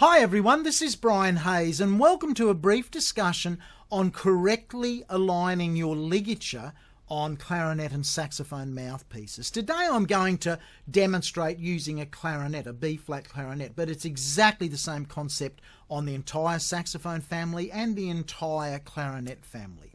Hi everyone, this is Brian Hayes and welcome to a brief discussion on correctly aligning your ligature on clarinet and saxophone mouthpieces. Today I'm going to demonstrate using a clarinet, a B-flat clarinet, but it's exactly the same concept on the entire saxophone family and the entire clarinet family.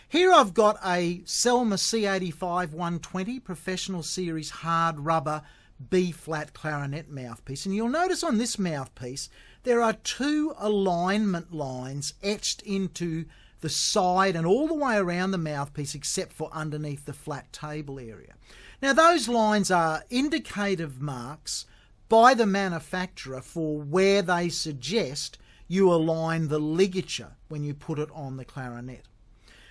Here I've got a Selmer C85 120 Professional Series hard rubber B-flat clarinet mouthpiece, and you'll notice on this mouthpiece there are two alignment lines etched into the side and all the way around the mouthpiece except for underneath the flat table area. Now those lines are indicative marks by the manufacturer for where they suggest you align the ligature when you put it on the clarinet.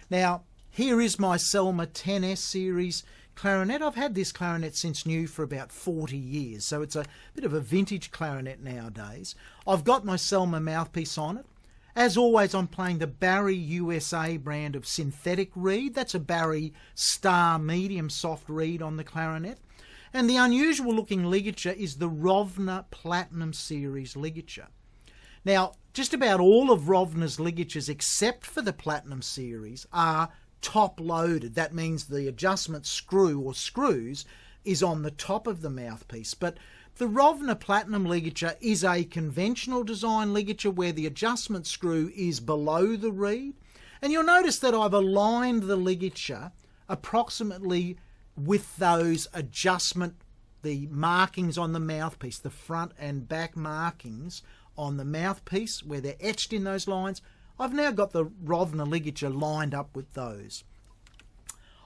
Now here is my Selmer 10S series clarinet. I've had this clarinet since new for about 40 years, so it's a bit of a vintage clarinet nowadays. I've got my Selmer mouthpiece on it. As always, I'm playing the Bari USA brand of synthetic reed. That's a Bari Star medium soft reed on the clarinet. And the unusual looking ligature is the Rovner Platinum series ligature. Now, just about all of Rovner's ligatures except for the Platinum series are top loaded. That means the adjustment screw or screws is on the top of the mouthpiece. But the Rovner Platinum ligature is a conventional design ligature where the adjustment screw is below the reed. And you'll notice that I've aligned the ligature approximately with those the markings on the mouthpiece, the front and back markings on the mouthpiece where they're etched in those lines. I've now got the Rovner ligature lined up with those.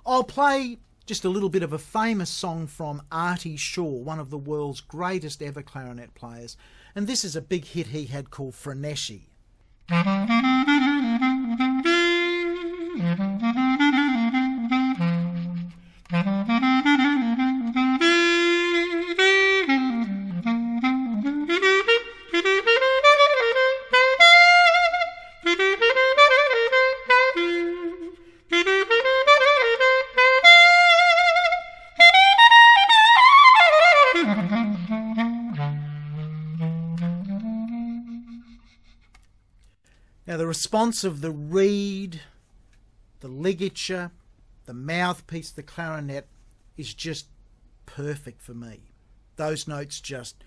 I'll play just a little bit of a famous song from Artie Shaw, one of the world's greatest ever clarinet players, and this is a big hit he had called Frenesci. Now the response of the reed, the ligature, the mouthpiece, the clarinet is just perfect for me. Those notes just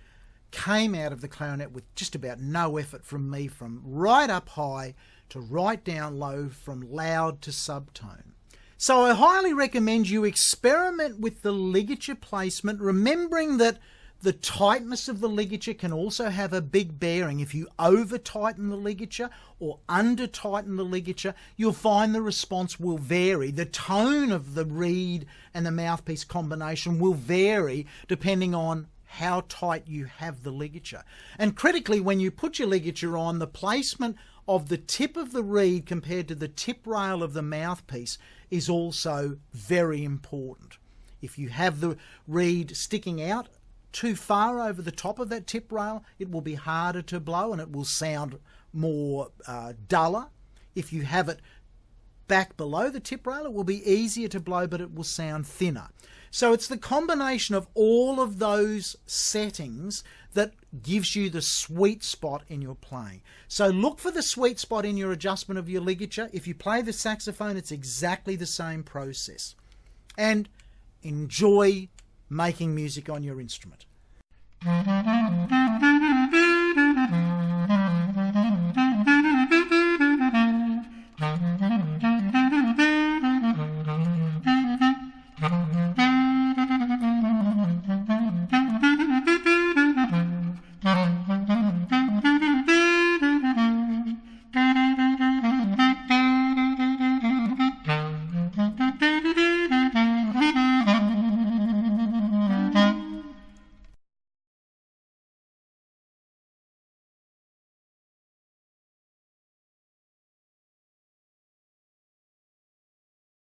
came out of the clarinet with just about no effort from me, from right up high to right down low, from loud to subtone. So I highly recommend you experiment with the ligature placement, remembering that the tightness of the ligature can also have a big bearing. If you over tighten the ligature or under tighten the ligature, you'll find the response will vary. The tone of the reed and the mouthpiece combination will vary depending on how tight you have the ligature. And critically, when you put your ligature on, the placement of the tip of the reed compared to the tip rail of the mouthpiece is also very important. If you have the reed sticking out too far over the top of that tip rail, it will be harder to blow and it will sound more duller. If you have it back below the tip rail, it will be easier to blow, but it will sound thinner. So it's the combination of all of those settings that gives you the sweet spot in your playing. So look for the sweet spot in your adjustment of your ligature. If you play the saxophone, it's exactly the same process. And enjoy making music on your instrument.